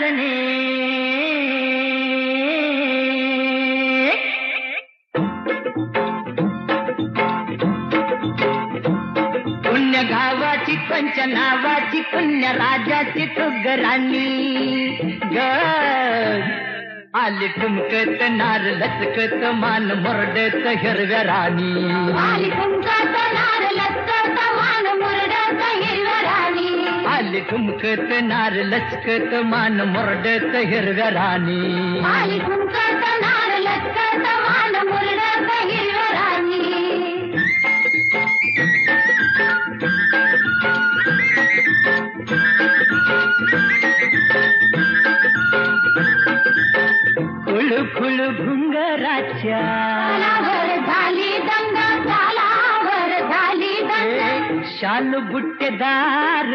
चालणे पुण्य गावाची पंच नावाची पुण्य राजाची तुगराणी ग आली ठुमकत नार लचकत मान मुरडत हिरव्या राणी आली ठुमकत नार लचकत मान मुरडत हिरव्या राणी आली ठुमकत नार लचकत मान मुरडत हिरव्या राणी आली ठुमकत नार लचकत मान मुरडत हिरव्या राणी फुल घुंगराच्या तालावर झाली दंग तालावर झाली दंग शाल बुट्टेदार